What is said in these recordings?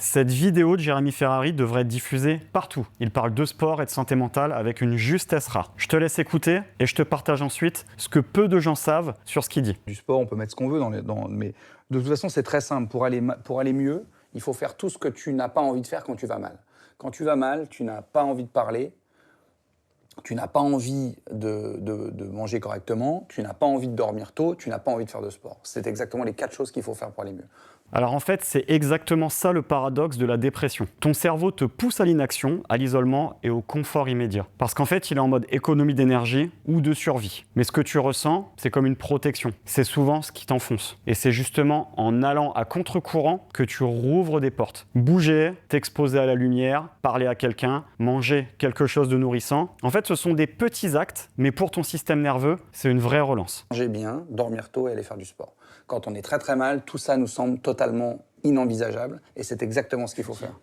Cette vidéo de Jérémy Ferrari devrait être diffusée partout. Il parle de sport et de santé mentale avec une justesse rare. Je te laisse écouter et je te partage ensuite ce que peu de gens savent sur ce qu'il dit. Du sport, on peut mettre ce qu'on veut, mais de toute façon, c'est très simple. Pour aller mieux, il faut faire tout ce que tu n'as pas envie de faire quand tu vas mal. Quand tu vas mal, tu n'as pas envie de parler, tu n'as pas envie de manger correctement, tu n'as pas envie de dormir tôt, tu n'as pas envie de faire de sport. C'est exactement les 4 choses qu'il faut faire pour aller mieux. Alors en fait, c'est exactement ça le paradoxe de la dépression. Ton cerveau te pousse à l'inaction, à l'isolement et au confort immédiat. Parce qu'en fait, il est en mode économie d'énergie ou de survie. Mais ce que tu ressens, c'est comme une protection. C'est souvent ce qui t'enfonce. Et c'est justement en allant à contre-courant que tu rouvres des portes. Bouger, t'exposer à la lumière, parler à quelqu'un, manger quelque chose de nourrissant. En fait, ce sont des petits actes, mais pour ton système nerveux, c'est une vraie relance. Manger bien, dormir tôt et aller faire du sport. Quand on est très très mal, tout ça nous semble totalement inenvisageable et c'est exactement ce qu'il faut faire.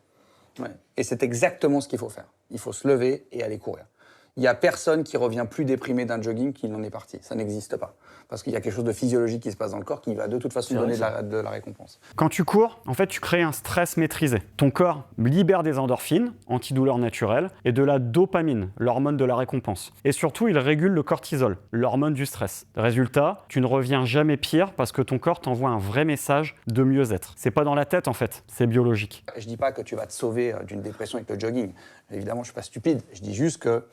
Ouais. Et c'est exactement ce qu'il faut faire. Il faut se lever et aller courir. Il n'y a personne qui revient plus déprimé d'un jogging qu'il n'en est parti. Ça n'existe pas. Parce qu'il y a quelque chose de physiologique qui se passe dans le corps qui va de toute façon donner de la récompense. Quand tu cours, en fait, tu crées un stress maîtrisé. Ton corps libère des endorphines, antidouleurs naturelles, et de la dopamine, l'hormone de la récompense. Et surtout, il régule le cortisol, l'hormone du stress. Résultat, tu ne reviens jamais pire parce que ton corps t'envoie un vrai message de mieux-être. C'est pas dans la tête, en fait, c'est biologique. Je dis pas que tu vas te sauver d'une dépression avec le jogging. Évidemment, je suis pas stupide. Je dis juste que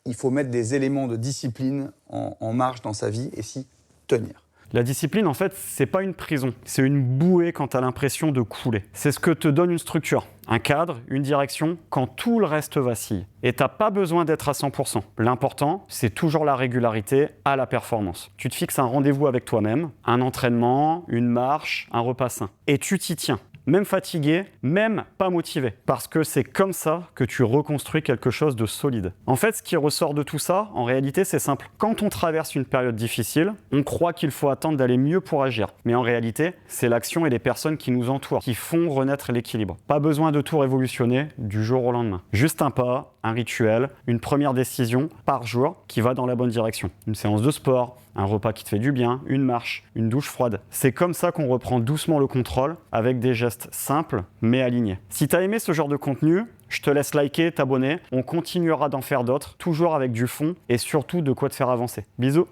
il faut mettre des éléments de discipline en marche dans sa vie et s'y tenir. La discipline, en fait, c'est pas une prison. C'est une bouée quand tu as l'impression de couler. C'est ce que te donne une structure, un cadre, une direction, quand tout le reste vacille. Et t'as pas besoin d'être à 100%. L'important, c'est toujours la régularité à la performance. Tu te fixes un rendez-vous avec toi-même, un entraînement, une marche, un repas sain. Et tu t'y tiens. Même fatigué, même pas motivé. Parce que c'est comme ça que tu reconstruis quelque chose de solide. En fait, ce qui ressort de tout ça, en réalité, c'est simple. Quand on traverse une période difficile, on croit qu'il faut attendre d'aller mieux pour agir. Mais en réalité, c'est l'action et les personnes qui nous entourent qui font renaître l'équilibre. Pas besoin de tout révolutionner du jour au lendemain. Juste un pas, un rituel, une première décision par jour qui va dans la bonne direction. Une séance de sport, un repas qui te fait du bien, une marche, une douche froide. C'est comme ça qu'on reprend doucement le contrôle avec des gestes simples mais alignés. Si tu as aimé ce genre de contenu, je te laisse liker, t'abonner. On continuera d'en faire d'autres, toujours avec du fond et surtout de quoi te faire avancer. Bisous!